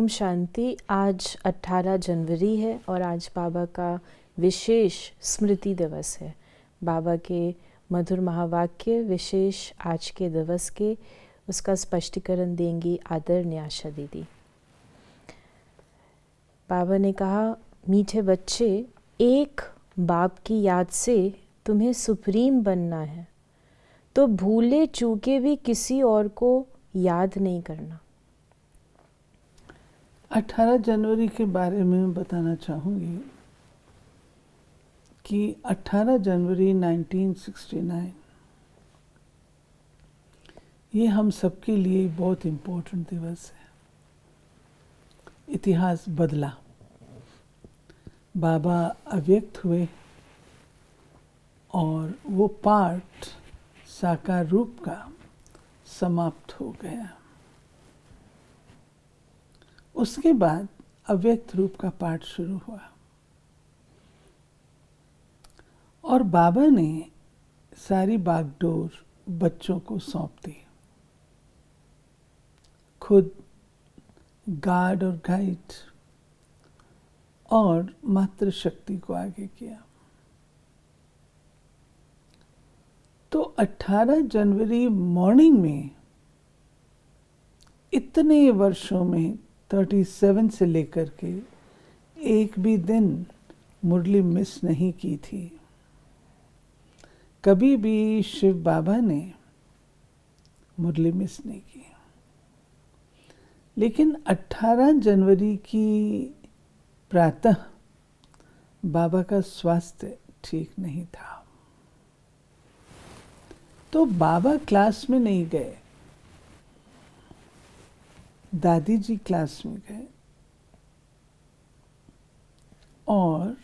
ओम शांति। आज 18 जनवरी है और आज बाबा का विशेष स्मृति दिवस है। बाबा के मधुर महावाक्य विशेष आज के दिवस के उसका स्पष्टीकरण देंगी आदरणीय आशा दीदी। बाबा ने कहा, मीठे बच्चे, एक बाप की याद से तुम्हें सुप्रीम बनना है, तो भूले चूके भी किसी और को याद नहीं करना। 18 जनवरी के बारे में बताना चाहूँगी कि 18 जनवरी 1969 ये हम सबके लिए बहुत इम्पोर्टेंट दिवस है। इतिहास बदला, बाबा अव्यक्त हुए और वो पार्ट साकार रूप का समाप्त हो गया। उसके बाद अव्यक्त रूप का पाठ शुरू हुआ और बाबा ने सारी बागडोर बच्चों को सौंप दी, खुद गार्ड और गाइड और मातृ शक्ति को आगे किया। तो 18 जनवरी मॉर्निंग में इतने वर्षों में 37 से लेकर के एक भी दिन मुरली मिस नहीं की थी। कभी भी शिव बाबा ने मुरली मिस नहीं की। लेकिन 18 जनवरी की प्रातः बाबा का स्वास्थ्य ठीक नहीं था, तो बाबा क्लास में नहीं गए, दादी जी क्लास में गए और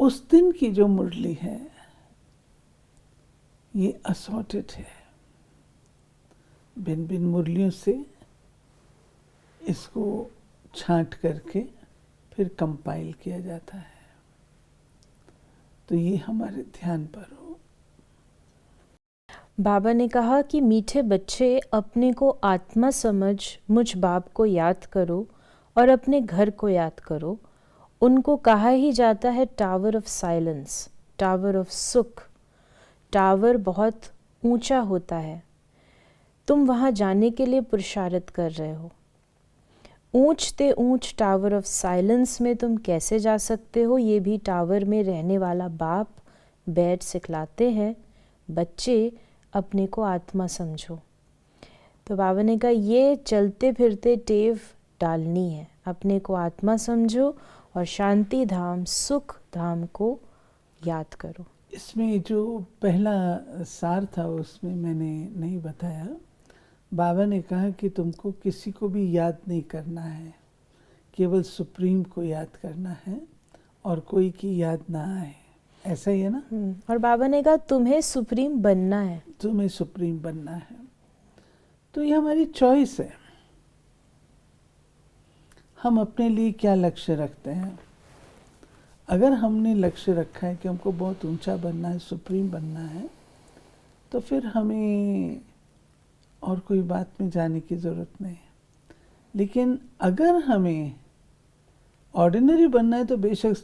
उस दिन की जो मुरली है ये असॉर्टेड है। भिन्न भिन्न मुरलियों से इसको छांट करके फिर कंपाइल किया जाता है। तो ये हमारे ध्यान पर हो। बाबा ने कहा कि मीठे बच्चे, अपने को आत्मा समझ मुझ बाप को याद करो और अपने घर को याद करो। उनको कहा ही जाता है tower of silence, tower of सुख। टावर बहुत ऊंचा होता है, तुम वहाँ जाने के लिए पुरुषार्थ कर रहे हो। ऊंचते ऊंच टावर ऑफ साइलेंस में तुम कैसे जा सकते हो, ये भी टावर में रहने वाला बाप बैठ सिखलाते हैं। बच्चे, अपने को आत्मा समझो। तो बाबा ने कहा, ये चलते फिरते टेव डालनी है। अपने को आत्मा समझो और शांति धाम, सुख धाम को याद करो। इसमें जो पहला सार था उसमें मैंने नहीं बताया। बाबा ने कहा कि तुमको किसी को भी याद नहीं करना है, केवल सुप्रीम को याद करना है और कोई की याद ना आए। ऐसा ही है ना? और बाबा ने कहा, तुम्हें सुप्रीम बनना है, तुम्हें सुप्रीम बनना है। तो ये हमारी चॉइस है, हम अपने लिए क्या लक्ष्य रखते हैं। अगर हमने लक्ष्य रखा है कि हमको बहुत ऊंचा बनना है, सुप्रीम बनना है, तो फिर हमें और कोई बात में जाने की ज़रूरत नहीं। लेकिन अगर हमें ऑर्डिनरी बनना है तो बेशक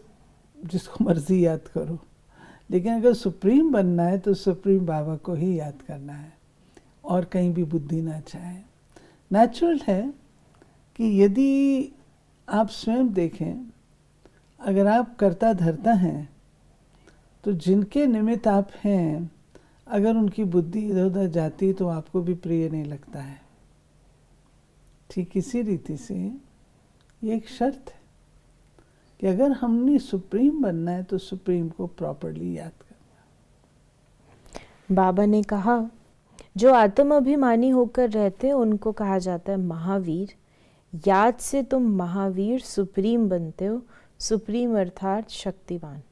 जिसको मर्जी याद करो, लेकिन अगर सुप्रीम बनना है तो सुप्रीम बाबा को ही याद करना है और कहीं भी बुद्धि ना चाहे। नेचुरल है कि यदि आप स्वयं देखें, अगर आप करता धरता हैं तो जिनके निमित्त आप हैं, अगर उनकी बुद्धि इधर उधर जाती तो आपको भी प्रिय नहीं लगता है। ठीक इसी रीति से ये एक शर्त है कि अगर हमने सुप्रीम बनना है तो सुप्रीम को प्रॉपर्ली याद करना। बाबा ने कहा, जो आत्म अभिमानी होकर रहते हैं उनको कहा जाता है महावीर। याद से तुम महावीर सुप्रीम बनते हो, सुप्रीम अर्थात शक्तिवान।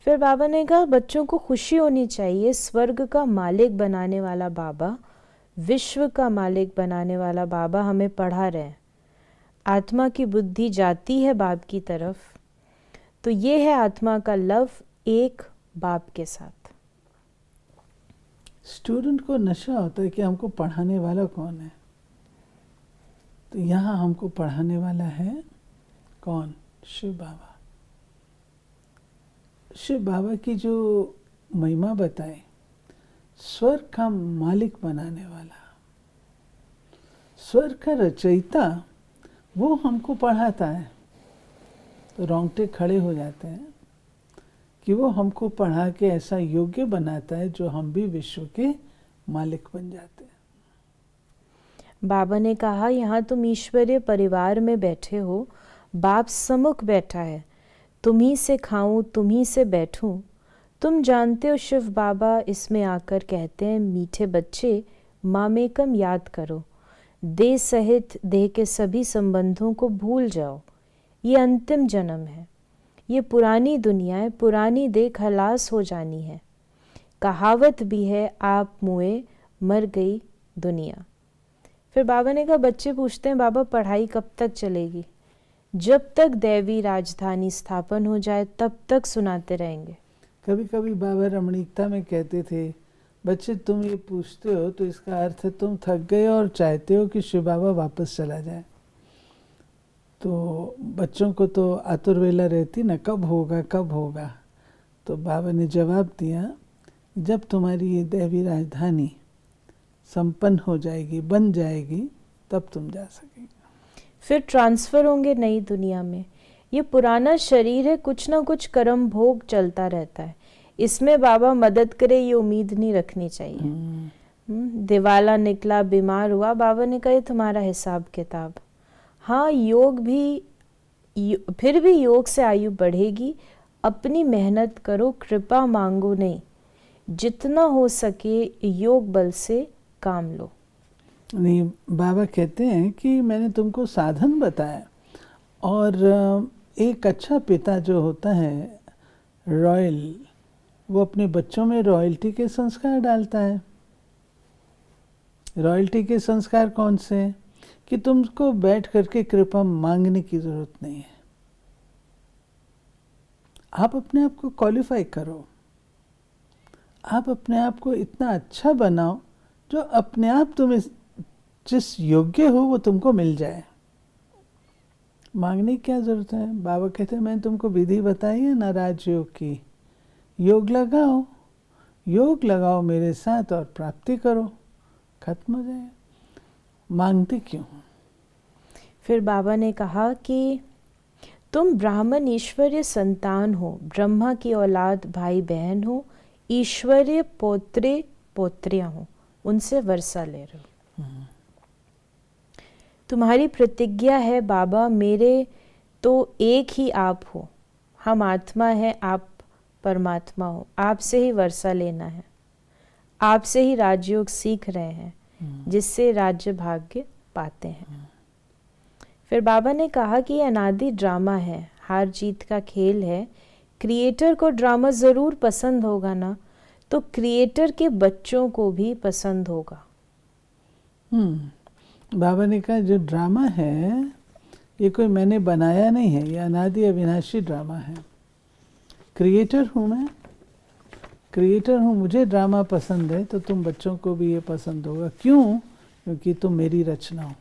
फिर बाबा ने कहा, बच्चों को खुशी होनी चाहिए। स्वर्ग का मालिक बनाने वाला बाबा, विश्व का मालिक बनाने वाला बाबा हमें पढ़ा रहे हैं। आत्मा की बुद्धि जाती है बाप की तरफ, तो ये है आत्मा का लव एक बाप के साथ। स्टूडेंट को नशा होता है कि हमको पढ़ाने वाला कौन है। तो यहाँ हमको पढ़ाने वाला है कौन? शिव बाबा। शिव बाबा की जो महिमा बताए, स्वर्ग का मालिक बनाने वाला, स्वर्ग का रचयिता, वो हमको पढ़ाता है। तो रोंगटे खड़े हो जाते हैं कि वो हमको पढ़ा के ऐसा योग्य बनाता है जो हम भी विश्व के मालिक बन जाते हैं। बाबा ने कहा, यहाँ तुम ईश्वरीय परिवार में बैठे हो, बाप सम्मुख बैठा है, तुम्ही से खाऊं, तुम्ही से बैठूं। तुम जानते हो शिव बाबा इसमें आकर कहते हैं, मीठे बच्चे मामेकम याद करो, देह सहित देह के सभी संबंधों को भूल जाओ। ये अंतिम जन्म है, ये पुरानी दुनिया है, पुरानी देह खलास हो जानी है। कहावत भी है, आप मुए मर गई दुनिया। फिर बाबा ने कहा, बच्चे पूछते हैं, बाबा पढ़ाई कब तक चलेगी? जब तक दैवी राजधानी स्थापन हो जाए तब तक सुनाते रहेंगे। कभी कभी बाबा रमणीकता में कहते थे, बच्चे तुम ये पूछते हो तो इसका अर्थ है तुम थक गए और चाहते हो कि शिव बाबा वापस चला जाए। तो बच्चों को तो आतुरवेला रहती ना, कब होगा कब होगा। तो बाबा ने जवाब दिया, जब तुम्हारी ये दैवी राजधानी संपन्न हो जाएगी, बन जाएगी, तब तुम जा सकेंगे। फिर ट्रांसफ़र होंगे नई दुनिया में। ये पुराना शरीर है, कुछ ना कुछ कर्म भोग चलता रहता है, इसमें बाबा मदद करे ये उम्मीद नहीं रखनी चाहिए। दिवाला निकला, बीमार हुआ, बाबा ने कहा ये तुम्हारा हिसाब किताब। हाँ, योग भी, फिर भी योग से आयु बढ़ेगी। अपनी मेहनत करो, कृपा मांगो नहीं, जितना हो सके योग बल से काम लो। नहीं, बाबा कहते हैं कि मैंने तुमको साधन बताया, और एक अच्छा पिता जो होता है रॉयल, वो अपने बच्चों में रॉयल्टी के संस्कार डालता है। रॉयल्टी के संस्कार कौन से? कि तुमको बैठ करके कृपा मांगने की जरूरत नहीं है, आप अपने आप को क्वालिफाई करो, आप अपने आप को इतना अच्छा बनाओ जो अपने आप तुम्हें जिस योग्य हो वो तुमको मिल जाए। मांगने की क्या जरूरत है? बाबा कहते हैं मैंने तुमको विधि बताई है ना राजयोग की, योग लगाओ मेरे साथ और प्राप्ति करो, खत्म हो जाए। मांगते क्यों? फिर बाबा ने कहा कि तुम ब्राह्मण ईश्वरीय संतान हो, ब्रह्मा की औलाद भाई बहन हो, ईश्वरीय पोत्रे पोत्रियां हो, उनसे वर्षा ले रहे हो। तुम्हारी प्रतिज्ञा है बाबा, मेरे तो एक ही आप हो, हम आत्मा है, आप परमात्मा हो, आपसे ही वर्षा लेना है, आपसे ही राजयोग सीख रहे हैं, जिससे राज्य भाग्य पाते हैं। फिर बाबा ने कहा कि ये अनादि ड्रामा है, हार जीत का खेल है। क्रिएटर को ड्रामा ज़रूर पसंद होगा ना, तो क्रिएटर के बच्चों को भी पसंद होगा। बाबा ने कहा जो ड्रामा है ये कोई मैंने बनाया नहीं है, ये अनादि अविनाशी ड्रामा है। क्रिएटर हूँ मैं, क्रिएटर हूँ, मुझे ड्रामा पसंद है, तो तुम बच्चों को भी ये पसंद होगा। क्यों? क्योंकि तुम मेरी रचना हो।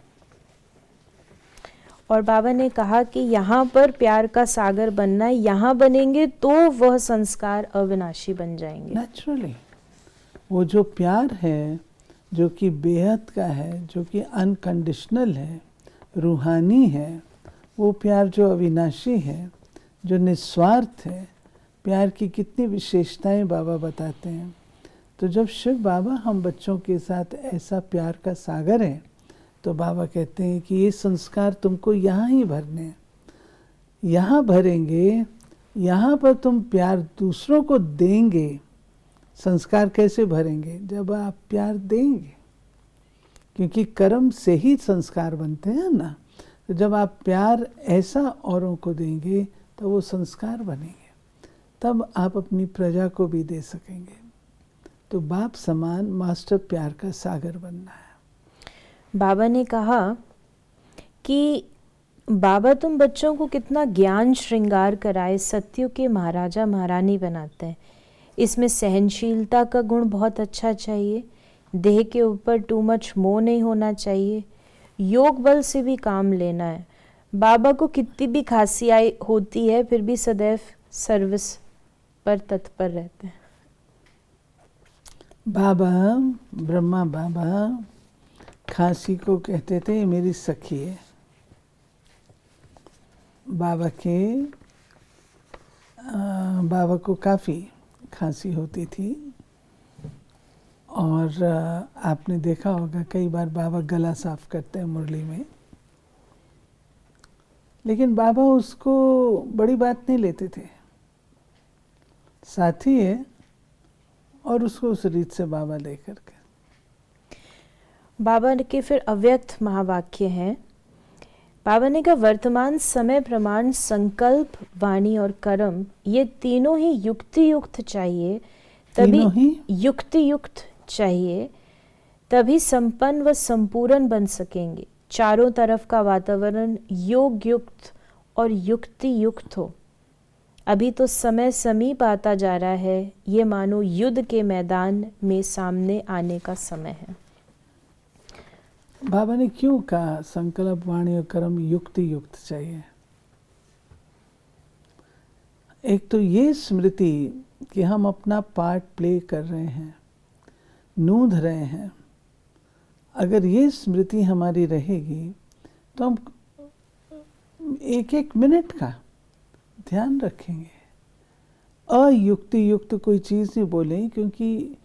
और बाबा ने कहा कि यहाँ पर प्यार का सागर बनना है, यहाँ बनेंगे तो वह संस्कार अविनाशी बन जाएंगे। नेचुरली वो जो प्यार है जो कि बेहद का है, जो कि अनकंडीशनल है, रूहानी है, वो प्यार जो अविनाशी है, जो निस्वार्थ है, प्यार की कितनी विशेषताएं बाबा बताते हैं। तो जब शिव बाबा हम बच्चों के साथ ऐसा प्यार का सागर है, तो बाबा कहते हैं कि ये संस्कार तुमको यहाँ ही भरने हैं, यहाँ भरेंगे, यहाँ पर तुम प्यार दूसरों को देंगे। संस्कार कैसे भरेंगे? जब आप प्यार देंगे, क्योंकि कर्म से ही संस्कार बनते हैं ना। तो जब आप प्यार ऐसा औरों को देंगे तो वो संस्कार बनेंगे, तब आप अपनी प्रजा को भी दे सकेंगे। तो बाप समान मास्टर प्यार का सागर बनना है। बाबा ने कहा कि बाबा तुम बच्चों को कितना ज्ञान श्रृंगार कराए, सत्यों के महाराजा महारानी बनाते हैं। इसमें सहनशीलता का गुण बहुत अच्छा चाहिए, देह के ऊपर टू मच मोह नहीं होना चाहिए, योग बल से भी काम लेना है। बाबा को कितनी भी खांसी आई होती है फिर भी सदैव सर्विस पर तत्पर रहते हैं। बाबा, ब्रह्मा बाबा खांसी को कहते थे मेरी सखी है। बाबा को काफ़ी खांसी होती थी और आपने देखा होगा कई बार बाबा गला साफ करते हैं मुरली में, लेकिन बाबा उसको बड़ी बात नहीं लेते थे। साथी है और उसको उस रीत से बाबा लेकर के। बाबा के फिर अव्यक्त महावाक्य हैं। बाबा ने कहा वर्तमान समय, प्रमाण, संकल्प, वाणी और कर्म ये तीनों ही युक्ति युक्त चाहिए, तभी युक्ति युक्त चाहिए, तभी संपन्न व संपूर्ण बन सकेंगे। चारों तरफ का वातावरण योग युक्त और युक्ति युक्त हो। अभी तो समय समीप आता जा रहा है, ये मानो युद्ध के मैदान में सामने आने का समय है। बाबा ने क्यों कहा संकल्प, वाणी और कर्म युक्ति युक्त चाहिए? एक तो ये स्मृति कि हम अपना पार्ट प्ले कर रहे हैं, नूंद रहे हैं, अगर ये स्मृति हमारी रहेगी तो हम एक एक मिनट का ध्यान रखेंगे। अयुक्ति युक्त कोई चीज़ नहीं बोलें, क्योंकि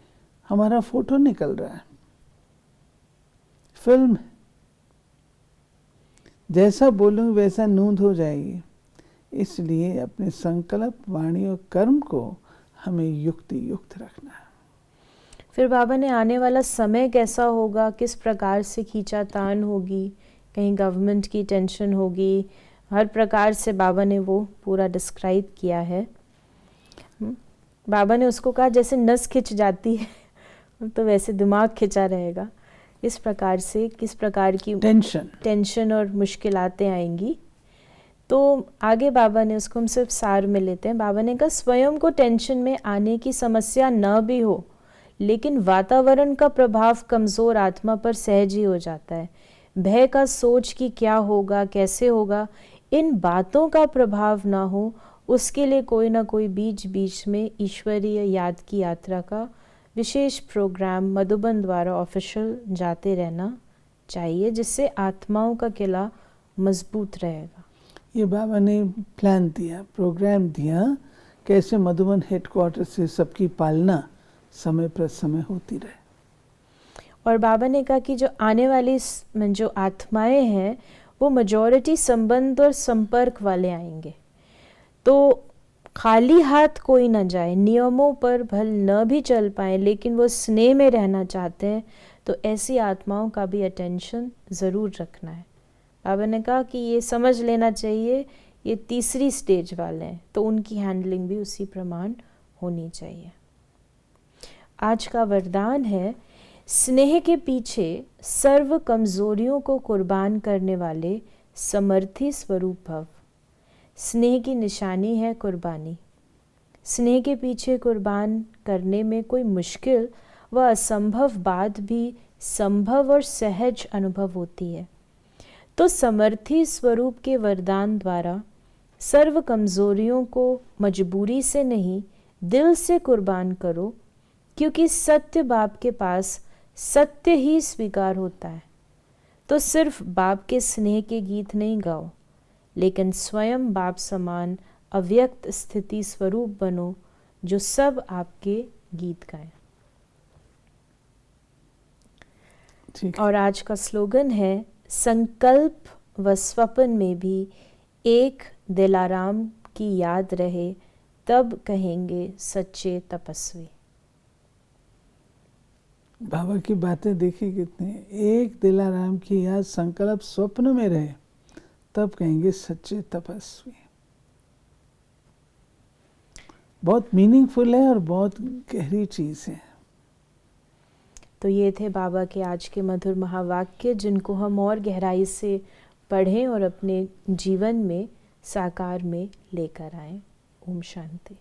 हमारा फोटो निकल रहा है, फिल्म जैसा बोलूँ वैसा नूंद हो जाएगी। इसलिए अपने संकल्प, वाणी और कर्म को हमें युक्ति युक्त रखना है। फिर बाबा ने आने वाला समय कैसा होगा, किस प्रकार से खींचातान होगी, कहीं गवर्नमेंट की टेंशन होगी, हर प्रकार से बाबा ने वो पूरा डिस्क्राइब किया है। बाबा ने उसको कहा जैसे नस खिंच जाती है तो वैसे दिमाग खिंचा रहेगा। इस प्रकार से किस प्रकार की टेंशन और मुश्किलातें आएंगी। तो आगे बाबा ने उसको हम सिर्फ सार में लेते हैं। बाबा ने कहा स्वयं को टेंशन में आने की समस्या न भी हो, लेकिन वातावरण का प्रभाव कमज़ोर आत्मा पर सहज ही हो जाता है। भय का सोच कि क्या होगा, कैसे होगा, इन बातों का प्रभाव ना हो, उसके लिए कोई ना कोई बीच बीच में ईश्वरीय याद की यात्रा का विशेष प्रोग्राम मधुबन द्वारा ऑफिशियल जाते रहना चाहिए, जिससे आत्माओं का किला मजबूत रहेगा। ये बाबा ने प्लान दिया, प्रोग्राम दिया, कैसे मधुबन हेडक्वार्टर से सबकी पालना समय पर समय होती रहे। और बाबा ने कहा कि जो आने वाली जो आत्माएं हैं वो मेजॉरिटी संबंध और संपर्क वाले आएंगे, तो खाली हाथ कोई न जाए। नियमों पर भल न भी चल पाए लेकिन वो स्नेह में रहना चाहते हैं, तो ऐसी आत्माओं का भी अटेंशन ज़रूर रखना है। बाबा ने कहा कि ये समझ लेना चाहिए ये तीसरी स्टेज वाले हैं, तो उनकी हैंडलिंग भी उसी प्रमाण होनी चाहिए। आज का वरदान है स्नेह के पीछे सर्व कमजोरियों को कुर्बान करने वाले समर्थी स्वरूप भव। स्नेह की निशानी है कुर्बानी। स्नेह के पीछे कुर्बान करने में कोई मुश्किल व असंभव बात भी संभव और सहज अनुभव होती है। तो समर्थी स्वरूप के वरदान द्वारा सर्व कमजोरियों को मजबूरी से नहीं दिल से कुर्बान करो, क्योंकि सत्य बाप के पास सत्य ही स्वीकार होता है। तो सिर्फ बाप के स्नेह के गीत नहीं गाओ, लेकिन स्वयं बाप समान अव्यक्त स्थिति स्वरूप बनो, जो सब आपके गीत गाएं। और आज का स्लोगन है संकल्प व स्वप्न में भी एक दिलाराम की याद रहे, तब कहेंगे सच्चे तपस्वी। बाबा की बातें देखी कितनी, एक दिलाराम की याद संकल्प स्वप्न में रहे तब कहेंगे सच्चे तपस्वी। बहुत मीनिंगफुल है और बहुत गहरी चीज है। तो ये थे बाबा के आज के मधुर महावाक्य, जिनको हम और गहराई से पढ़ें और अपने जीवन में साकार में लेकर आएं। ओम शांति।